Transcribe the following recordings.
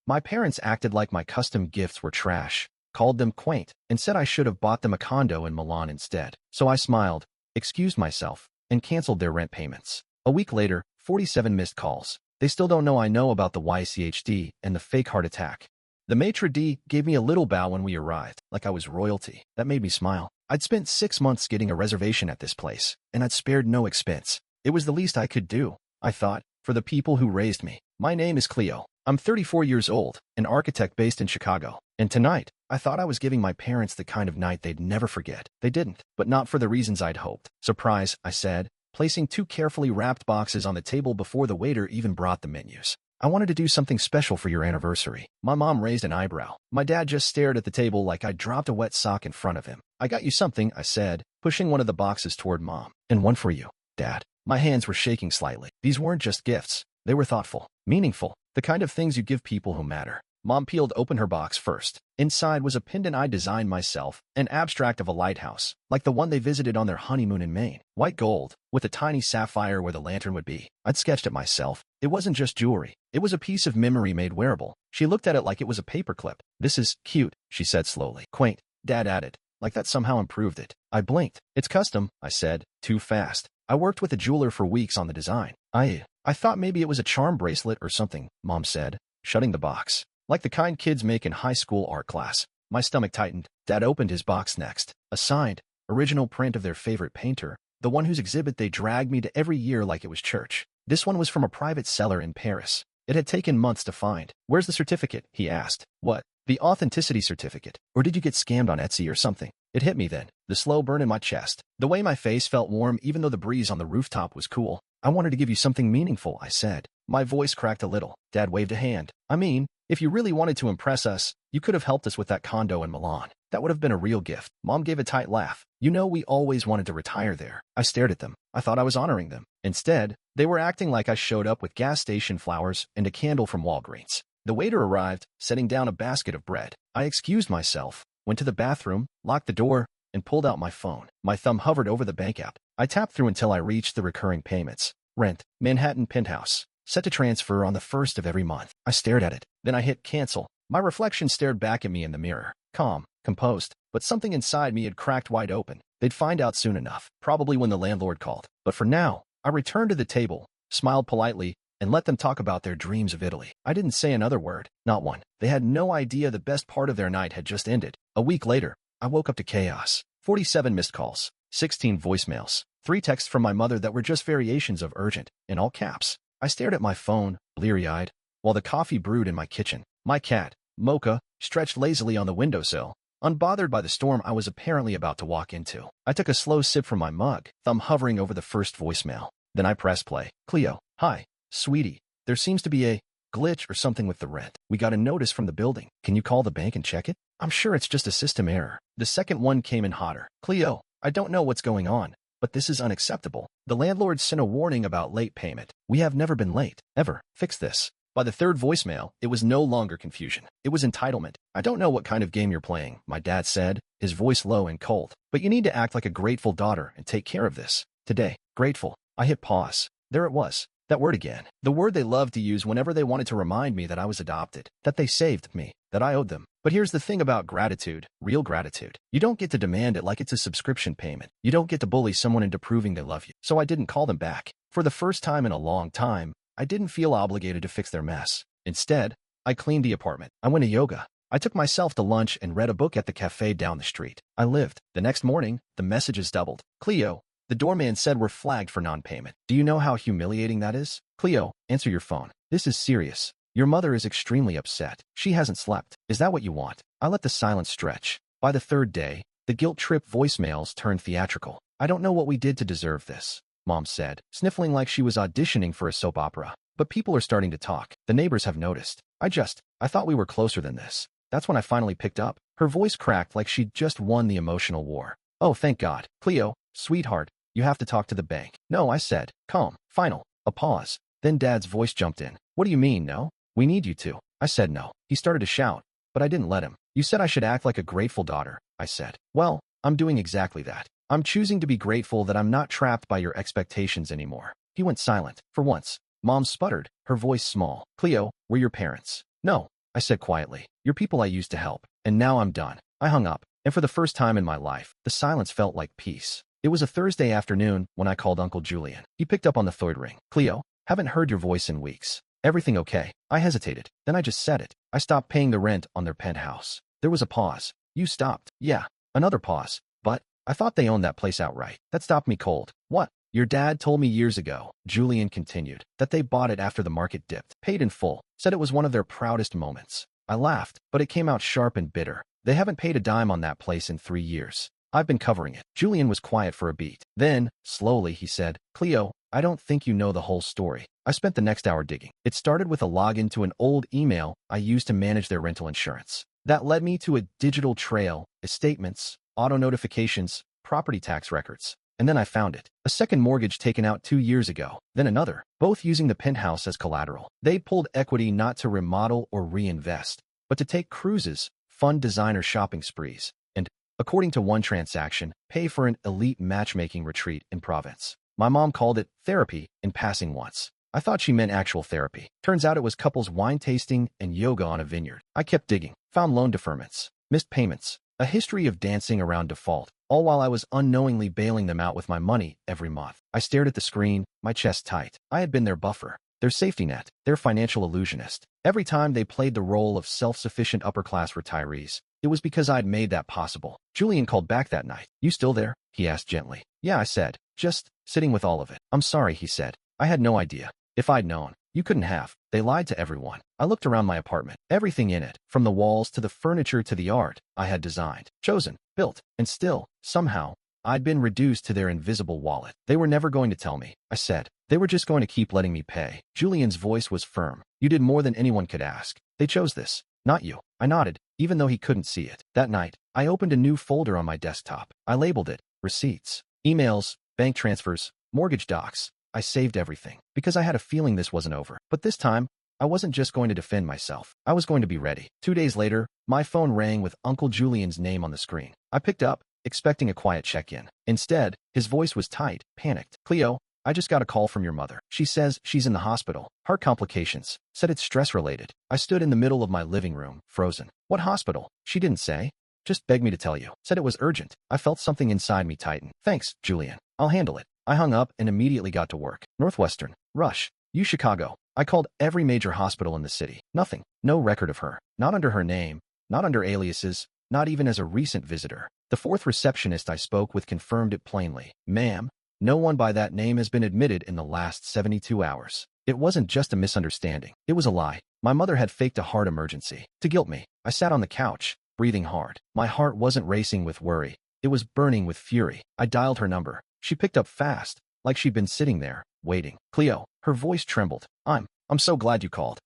My parents acted like my custom gifts were trash, called them quaint, and said I should have bought them a condo in Milan instead. So I smiled, excused myself, and canceled their rent payments. A week later, 47 missed calls. They still don't know I know about the YACHT and the fake heart attack. The maitre d' gave me a little bow when we arrived, like I was royalty. That made me smile. I'd spent 6 months getting a reservation at this place, and I'd spared no expense. It was the least I could do, I thought, for the people who raised me. My name is Cleo. I'm 34 years old, an architect based in Chicago. And tonight, I thought I was giving my parents the kind of night they'd never forget. They didn't, but not for the reasons I'd hoped. Surprise, I said, placing 2 carefully wrapped boxes on the table before the waiter even brought the menus. I wanted to do something special for your anniversary. My mom raised an eyebrow. My dad just stared at the table like I'd dropped a wet sock in front of him. I got you something, I said, pushing one of the boxes toward Mom. And one for you, Dad. My hands were shaking slightly. These weren't just gifts. They were thoughtful, meaningful, the kind of things you give people who matter. Mom peeled open her box first. Inside was a pendant I designed myself, an abstract of a lighthouse, like the one they visited on their honeymoon in Maine. White gold, with a tiny sapphire where the lantern would be. I'd sketched it myself. It wasn't just jewelry. It was a piece of memory made wearable. She looked at it like it was a paperclip. This is cute, she said slowly. Quaint, Dad added, like that somehow improved it. I blinked. It's custom, I said, too fast. I worked with a jeweler for weeks on the design. I thought maybe it was a charm bracelet or something, Mom said, shutting the box. Like the kind kids make in high school art class. My stomach tightened. Dad opened his box next. A signed, original print of their favorite painter, the one whose exhibit they dragged me to every year like it was church. This one was from a private seller in Paris. It had taken months to find. Where's the certificate? He asked. What? The authenticity certificate. Or did you get scammed on Etsy or something? It hit me then, the slow burn in my chest. The way my face felt warm even though the breeze on the rooftop was cool. I wanted to give you something meaningful, I said. My voice cracked a little. Dad waved a hand. I mean, if you really wanted to impress us, you could have helped us with that condo in Milan. That would have been a real gift. Mom gave a tight laugh. You know, we always wanted to retire there. I stared at them. I thought I was honoring them. Instead, they were acting like I showed up with gas station flowers and a candle from Walgreens. The waiter arrived, setting down a basket of bread. I excused myself, went to the bathroom, locked the door, and pulled out my phone. My thumb hovered over the bank app. I tapped through until I reached the recurring payments. Rent, Manhattan penthouse, set to transfer on the 1st of every month. I stared at it. Then I hit cancel. My reflection stared back at me in the mirror. Calm, composed, but something inside me had cracked wide open. They'd find out soon enough, probably when the landlord called. But for now, I returned to the table, smiled politely, and let them talk about their dreams of Italy. I didn't say another word, not one. They had no idea the best part of their night had just ended. A week later, I woke up to chaos. 47 missed calls, 16 voicemails, 3 texts from my mother that were just variations of urgent, in all caps. I stared at my phone, bleary-eyed, while the coffee brewed in my kitchen. My cat, Mocha, stretched lazily on the windowsill, unbothered by the storm I was apparently about to walk into. I took a slow sip from my mug, thumb hovering over the first voicemail. Then I pressed play. Cleo, hi, sweetie. There seems to be a glitch or something with the rent. We got a notice from the building. Can you call the bank and check it? I'm sure it's just a system error. The second one came in hotter. Cleo, I don't know what's going on, but this is unacceptable. The landlord sent a warning about late payment. We have never been late, ever. Fix this. By the third voicemail, it was no longer confusion. It was entitlement. I don't know what kind of game you're playing, my dad said, his voice low and cold. But you need to act like a grateful daughter and take care of this. Today, grateful. I hit pause. There it was. That word again. The word they loved to use whenever they wanted to remind me that I was adopted, that they saved me, that I owed them. But here's the thing about gratitude, real gratitude. You don't get to demand it like it's a subscription payment. You don't get to bully someone into proving they love you. So I didn't call them back. For the first time in a long time, I didn't feel obligated to fix their mess. Instead, I cleaned the apartment. I went to yoga. I took myself to lunch and read a book at the cafe down the street. I lived. The next morning, the messages doubled. Cleo, the doorman said we're flagged for non-payment. Do you know how humiliating that is? Cleo, answer your phone. This is serious. Your mother is extremely upset. She hasn't slept. Is that what you want? I let the silence stretch. By the third day, the guilt-trip voicemails turned theatrical. I don't know what we did to deserve this, Mom said, sniffling like she was auditioning for a soap opera. But people are starting to talk. The neighbors have noticed. I thought we were closer than this. That's when I finally picked up. Her voice cracked like she'd just won the emotional war. Oh, thank God. Cleo, sweetheart, you have to talk to the bank. No, I said. Calm. Final. A pause. Then Dad's voice jumped in. What do you mean, no? We need you to. I said no. He started to shout, but I didn't let him. You said I should act like a grateful daughter, I said. Well, I'm doing exactly that. I'm choosing to be grateful that I'm not trapped by your expectations anymore. He went silent. For once. Mom sputtered, her voice small. Cleo, we're your parents. No, I said quietly. You're people I used to help, and now I'm done. I hung up, and for the first time in my life, the silence felt like peace. It was a Thursday afternoon when I called Uncle Julian. He picked up on the third ring. Cleo, haven't heard your voice in weeks. Everything okay? I hesitated. Then I just said it. I stopped paying the rent on their penthouse. There was a pause. You stopped. Yeah. Another pause. But I thought they owned that place outright. That stopped me cold. What? Your dad told me years ago, Julian continued, that they bought it after the market dipped, paid in full, said it was one of their proudest moments. I laughed, but it came out sharp and bitter. They haven't paid a dime on that place in 3 years. I've been covering it. Julian was quiet for a beat. Then, slowly, he said, Cleo, I don't think you know the whole story. I spent the next hour digging. It started with a login to an old email I used to manage their rental insurance. That led me to a digital trail, statements, auto notifications, property tax records. And then I found it. A second mortgage taken out 2 years ago. Then another, both using the penthouse as collateral. They pulled equity not to remodel or reinvest, but to take cruises, fund designer shopping sprees, and, according to one transaction, pay for an elite matchmaking retreat in Provence. My mom called it therapy in passing once. I thought she meant actual therapy. Turns out it was couples wine tasting and yoga on a vineyard. I kept digging, found loan deferments, missed payments, a history of dancing around default, all while I was unknowingly bailing them out with my money every month. I stared at the screen, my chest tight. I had been their buffer, their safety net, their financial illusionist. Every time they played the role of self-sufficient upper-class retirees, it was because I'd made that possible. Julian called back that night. You still there? He asked gently. Yeah, I said. Just sitting with all of it. I'm sorry, he said. I had no idea. If I'd known. You couldn't have. They lied to everyone. I looked around my apartment. Everything in it, from the walls to the furniture to the art, I had designed, chosen, built, and still, somehow, I'd been reduced to their invisible wallet. They were never going to tell me, I said. They were just going to keep letting me pay. Julian's voice was firm. You did more than anyone could ask. They chose this, not you. I nodded, even though he couldn't see it. That night, I opened a new folder on my desktop. I labeled it, receipts, emails, bank transfers, mortgage docs. I saved everything, because I had a feeling this wasn't over. But this time, I wasn't just going to defend myself. I was going to be ready. 2 days later, my phone rang with Uncle Julian's name on the screen. I picked up, expecting a quiet check-in. Instead, his voice was tight, panicked. Cleo, I just got a call from your mother. She says she's in the hospital. Heart complications. Said it's stress-related. I stood in the middle of my living room, frozen. What hospital? She didn't say. Just begged me to tell you. Said it was urgent. I felt something inside me tighten. Thanks, Julian. I'll handle it. I hung up and immediately got to work. Northwestern. Rush. U Chicago. I called every major hospital in the city. Nothing. No record of her. Not under her name. Not under aliases. Not even as a recent visitor. The fourth receptionist I spoke with confirmed it plainly. Ma'am, no one by that name has been admitted in the last 72 hours. It wasn't just a misunderstanding. It was a lie. My mother had faked a heart emergency. To guilt me, I sat on the couch, breathing hard. My heart wasn't racing with worry. It was burning with fury. I dialed her number. She picked up fast, like she'd been sitting there, waiting. Cleo, her voice trembled. I'm so glad you called.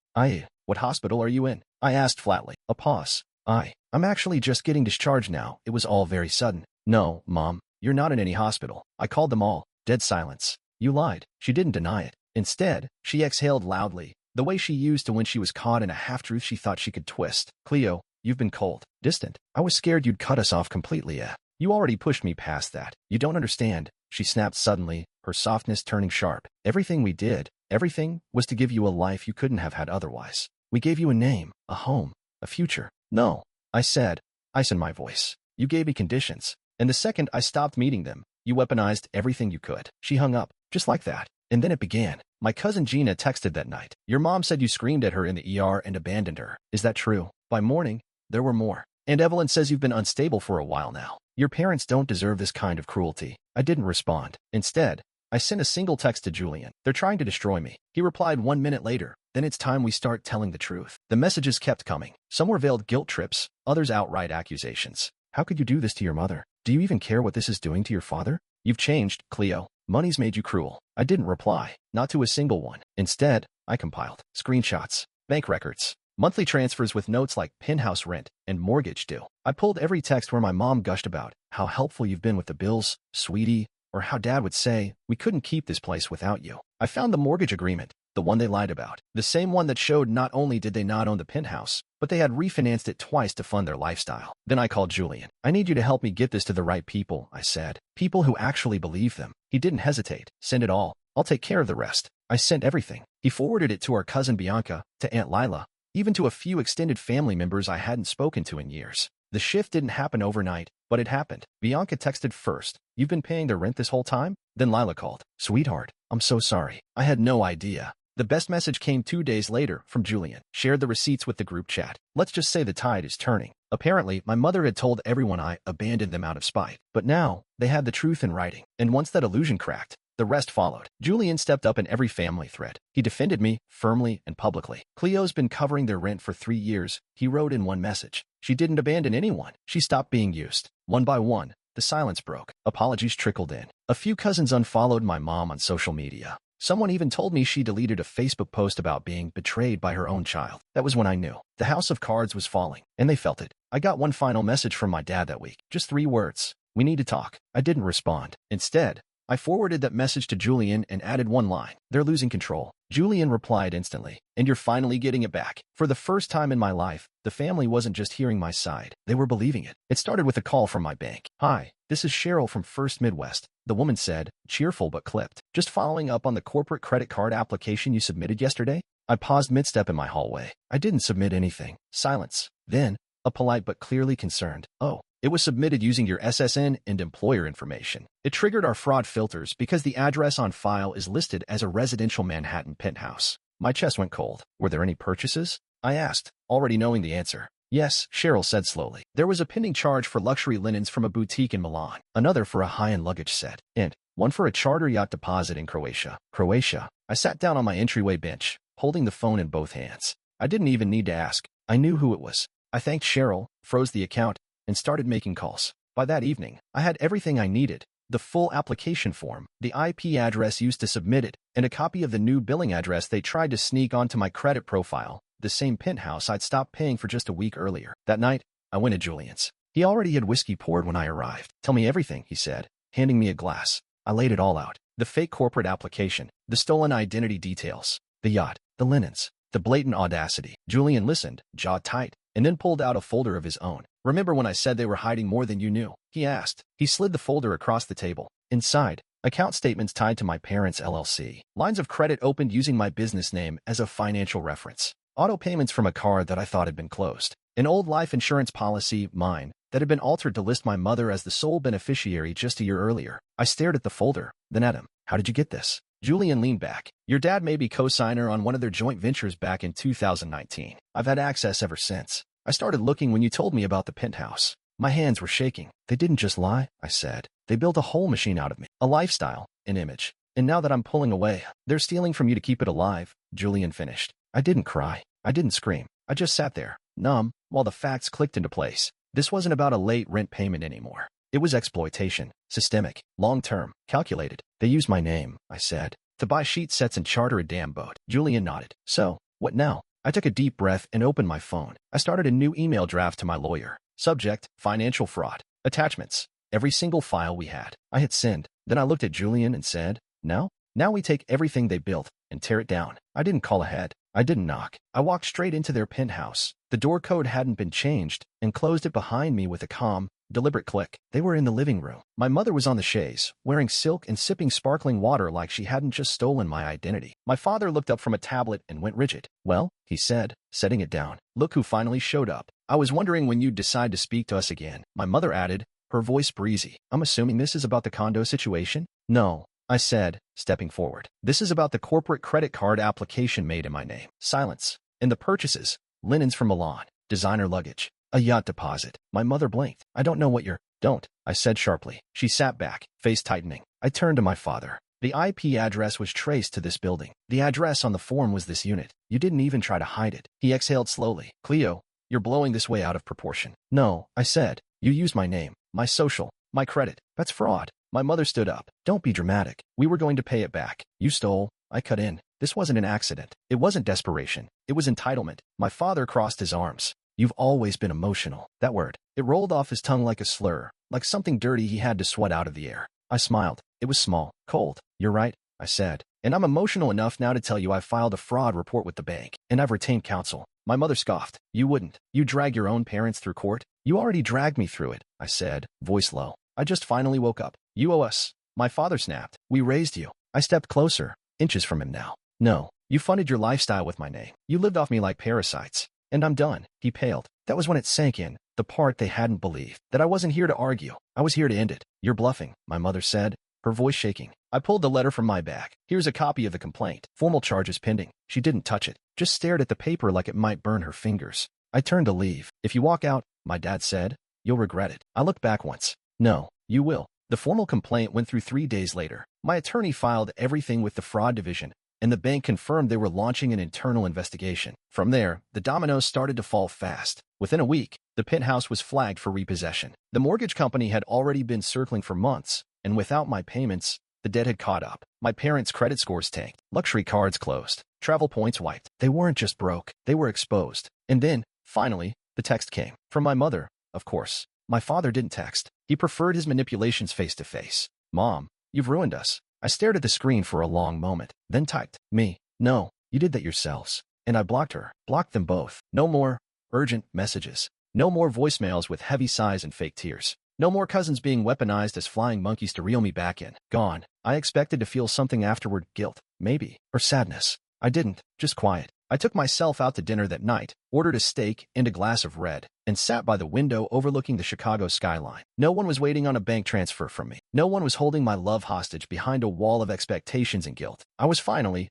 What hospital are you in? I asked flatly. A pause. I'm actually just getting discharged now. It was all very sudden. No, Mom, you're not in any hospital. I called them all. Dead silence. You lied. She didn't deny it. Instead, she exhaled loudly, the way she used to when she was caught in a half-truth she thought she could twist. Cleo, you've been cold, distant. I was scared you'd cut us off completely. You already pushed me past that. You don't understand. She snapped suddenly, her softness turning sharp. Everything we did, everything, was to give you a life you couldn't have had otherwise. We gave you a name, a home, a future. No, I said, ice in my voice. You gave me conditions, and the second I stopped meeting them, you weaponized everything you could. She hung up, just like that. And then it began. My cousin Gina texted that night. Your mom said you screamed at her in the ER and abandoned her. Is that true? By morning, there were more. And Evelyn says you've been unstable for a while now. Your parents don't deserve this kind of cruelty. I didn't respond. Instead, I sent a single text to Julian. They're trying to destroy me. He replied 1 minute later. Then it's time we start telling the truth. The messages kept coming. Some were veiled guilt trips, others outright accusations. How could you do this to your mother? Do you even care what this is doing to your father? You've changed, Cleo. Money's made you cruel. I didn't reply. Not to a single one. Instead, I compiled screenshots, bank records, monthly transfers with notes like penthouse rent and mortgage due. I pulled every text where my mom gushed about how helpful you've been with the bills, sweetie, or how dad would say, we couldn't keep this place without you. I found the mortgage agreement, the one they lied about, the same one that showed not only did they not own the penthouse, but they had refinanced it twice to fund their lifestyle. Then I called Julian. I need you to help me get this to the right people, I said. People who actually believe them. He didn't hesitate. Send it all. I'll take care of the rest. I sent everything. He forwarded it to our cousin Bianca, to Aunt Lila, even to a few extended family members I hadn't spoken to in years. The shift didn't happen overnight, but it happened. Bianca texted first. "You've been paying their rent this whole time?" Then Lila called. "Sweetheart, I'm so sorry. I had no idea." The best message came 2 days later from Julian. Shared the receipts with the group chat. Let's just say the tide is turning. Apparently, my mother had told everyone I abandoned them out of spite. But now, they had the truth in writing. And once that illusion cracked, the rest followed. Julian stepped up in every family thread. He defended me, firmly and publicly. "Cleo's been covering their rent for 3 years, he wrote in one message. She didn't abandon anyone. She stopped being used. One by one, the silence broke. Apologies trickled in. A few cousins unfollowed my mom on social media. Someone even told me she deleted a Facebook post about being betrayed by her own child. That was when I knew. The house of cards was falling, and they felt it. I got one final message from my dad that week. Just 3 words. "We need to talk." I didn't respond. Instead, I forwarded that message to Julian and added one line. "They're losing control." Julian replied instantly. "And you're finally getting it back." For the first time in my life, the family wasn't just hearing my side. They were believing it. It started with a call from my bank. "Hi, this is Cheryl from First Midwest," the woman said, cheerful but clipped. "Just following up on the corporate credit card application you submitted yesterday." I paused mid-step in my hallway. I didn't submit anything. Silence. Then, a polite but clearly concerned, "Oh, it was submitted using your SSN and employer information. It triggered our fraud filters because the address on file is listed as a residential Manhattan penthouse." My chest went cold. "Were there any purchases?" I asked, already knowing the answer. "Yes," Cheryl said slowly. "There was a pending charge for luxury linens from a boutique in Milan, another for a high-end luggage set, and one for a charter yacht deposit in Croatia." Croatia. I sat down on my entryway bench, holding the phone in both hands. I didn't even need to ask. I knew who it was. I thanked Cheryl, froze the account, and started making calls. By that evening, I had everything I needed: the full application form, the IP address used to submit it, and a copy of the new billing address they tried to sneak onto my credit profile, the same penthouse I'd stopped paying for just a week earlier. That night, I went to Julian's. He already had whiskey poured when I arrived. "Tell me everything," he said, handing me a glass. I laid it all out. The fake corporate application, the stolen identity details, the yacht, the linens, the blatant audacity. Julian listened, jaw tight, and then pulled out a folder of his own. "Remember when I said they were hiding more than you knew?" he asked. He slid the folder across the table. Inside, account statements tied to my parents' LLC. Lines of credit opened using my business name as a financial reference. Auto payments from a card that I thought had been closed. An old life insurance policy, mine, that had been altered to list my mother as the sole beneficiary just a year earlier. I stared at the folder, then at him. "How did you get this?" Julian leaned back. "Your dad may be co-signer on one of their joint ventures back in 2019. I've had access ever since. I started looking when you told me about the penthouse." My hands were shaking. "They didn't just lie," I said. "They built a whole machine out of me. A lifestyle, an image. And now that I'm pulling away, they're stealing from you to keep it alive," Julian finished. I didn't cry. I didn't scream. I just sat there, numb, while the facts clicked into place. This wasn't about a late rent payment anymore. It was exploitation. Systemic. Long-term. Calculated. "They used my name," I said, "to buy sheet sets and charter a damn boat." Julian nodded. "So, what now?" I took a deep breath and opened my phone. I started a new email draft to my lawyer. Subject: financial fraud. Attachments: every single file we had. I hit send. Then I looked at Julian and said, "Now? Now we take everything they built and tear it down." I didn't call ahead. I didn't knock. I walked straight into their penthouse. The door code hadn't been changed, and closed it behind me with a calm, deliberate click. They were in the living room. My mother was on the chaise, wearing silk and sipping sparkling water like she hadn't just stolen my identity. My father looked up from a tablet and went rigid. "Well," he said, setting it down, "look who finally showed up. I was wondering when you'd decide to speak to us again." My mother added, her voice breezy, "I'm assuming this is about the condo situation?" "No," I said, stepping forward. "This is about the corporate credit card application made in my name." Silence. "And the purchases: linens from Milan, designer luggage, a yacht deposit." My mother blinked. "I don't know what you're—" "Don't," I said sharply. She sat back, face tightening. I turned to my father. "The IP address was traced to this building. The address on the form was this unit. You didn't even try to hide it." He exhaled slowly. "Cleo, you're blowing this way out of proportion." "No," I said. "You used my name, my social, my credit. That's fraud." My mother stood up. "Don't be dramatic. We were going to pay it back. You stole." I cut in. "This wasn't an accident. It wasn't desperation. It was entitlement." My father crossed his arms. "You've always been emotional." That word. It rolled off his tongue like a slur, like something dirty he had to sweat out of the air. I smiled. It was small, cold. "You're right," I said. "And I'm emotional enough now to tell you I filed a fraud report with the bank, and I've retained counsel." My mother scoffed. "You wouldn't. You drag your own parents through court?" "You already dragged me through it," I said, voice low. "I just finally woke up. You owe us." My father snapped. "We raised you." I stepped closer, inches from him now. "No, You funded your lifestyle with my name. You lived off me like parasites. And I'm done. He paled. That was when it sank in, the part they hadn't believed. That I wasn't here to argue. I was here to end it. You're bluffing, my mother said, her voice shaking. I pulled the letter from my bag. Here's a copy of the complaint. Formal charges pending. She didn't touch it, just stared at the paper like it might burn her fingers. I turned to leave. If you walk out, my dad said, you'll regret it. I looked back once. No, you will. The formal complaint went through 3 days later. My attorney filed everything with the fraud division, and the bank confirmed they were launching an internal investigation. From there, the dominoes started to fall fast. Within a week, the penthouse was flagged for repossession. The mortgage company had already been circling for months, and without my payments, the debt had caught up. My parents' credit scores tanked. Luxury cards closed. Travel points wiped. They weren't just broke. They were exposed. And then, finally, the text came. From my mother, of course. My father didn't text. He preferred his manipulations face-to-face. Mom, you've ruined us. I stared at the screen for a long moment, then typed, me. No, you did that yourselves. And I blocked her. Blocked them both. No more urgent messages. No more voicemails with heavy sighs and fake tears. No more cousins being weaponized as flying monkeys to reel me back in. Gone. I expected to feel something afterward, guilt, maybe, or sadness. I didn't, just quiet. I took myself out to dinner that night, ordered a steak and a glass of red, and sat by the window overlooking the Chicago skyline. No one was waiting on a bank transfer from me. No one was holding my love hostage behind a wall of expectations and guilt. I was finally,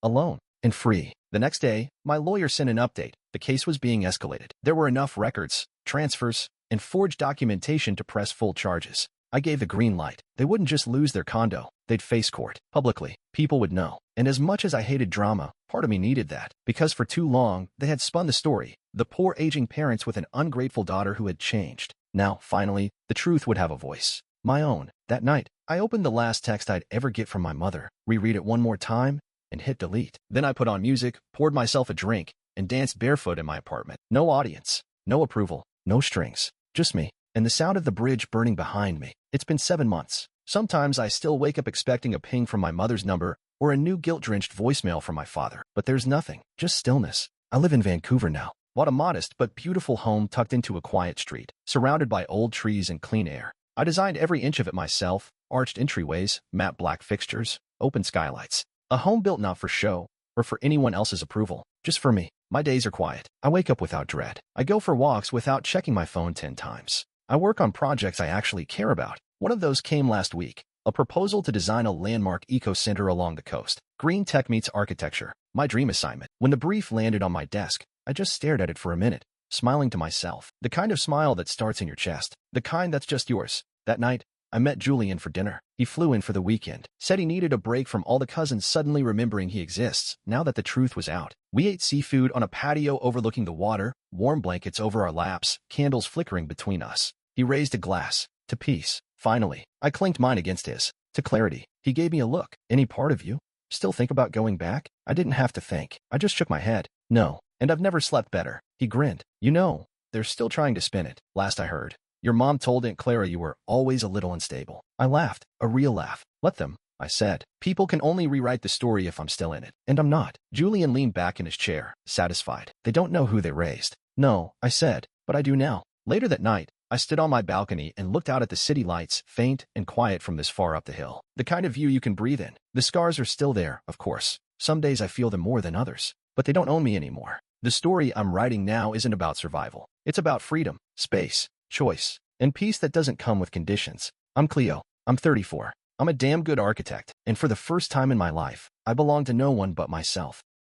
alone and free. The next day, my lawyer sent an update. The case was being escalated. There were enough records, transfers, and forged documentation to press full charges. I gave the green light. They wouldn't just lose their condo. They'd face court. Publicly. People would know. And as much as I hated drama, part of me needed that. Because for too long, they had spun the story. The poor aging parents with an ungrateful daughter who had changed. Now, finally, the truth would have a voice. My own. That night, I opened the last text I'd ever get from my mother, reread it one more time, and hit delete. Then I put on music, poured myself a drink, and danced barefoot in my apartment. No audience. No approval. No strings. Just me. And the sound of the bridge burning behind me. It's been 7 months. Sometimes I still wake up expecting a ping from my mother's number or a new guilt-drenched voicemail from my father. But there's nothing. Just stillness. I live in Vancouver now. Bought a modest but beautiful home tucked into a quiet street, surrounded by old trees and clean air. I designed every inch of it myself, arched entryways, matte black fixtures, open skylights. A home built not for show or for anyone else's approval, just for me. My days are quiet. I wake up without dread. I go for walks without checking my phone 10 times. I work on projects I actually care about. One of those came last week. A proposal to design a landmark eco-center along the coast. Green tech meets architecture. My dream assignment. When the brief landed on my desk, I just stared at it for a minute, smiling to myself. The kind of smile that starts in your chest. The kind that's just yours. That night, I met Julian for dinner. He flew in for the weekend. Said he needed a break from all the cousins suddenly remembering he exists, now that the truth was out. We ate seafood on a patio overlooking the water, warm blankets over our laps, candles flickering between us. He raised a glass. To peace. Finally, I clinked mine against his. To clarity. He gave me a look. Any part of you still think about going back? I didn't have to think. I just shook my head. No. And I've never slept better. He grinned. You know, they're still trying to spin it. Last I heard. Your mom told Aunt Clara you were always a little unstable. I laughed. A real laugh. Let them, I said. People can only rewrite the story if I'm still in it. And I'm not. Julian leaned back in his chair, satisfied. They don't know who they raised. No, I said, but I do now. Later that night, I stood on my balcony and looked out at the city lights, faint and quiet from this far up the hill. The kind of view you can breathe in. The scars are still there, of course. Some days I feel them more than others. But they don't own me anymore. The story I'm writing now isn't about survival. It's about freedom, space, choice, and peace that doesn't come with conditions. I'm Cleo. I'm 34. I'm a damn good architect. And for the first time in my life, I belong to no one but myself.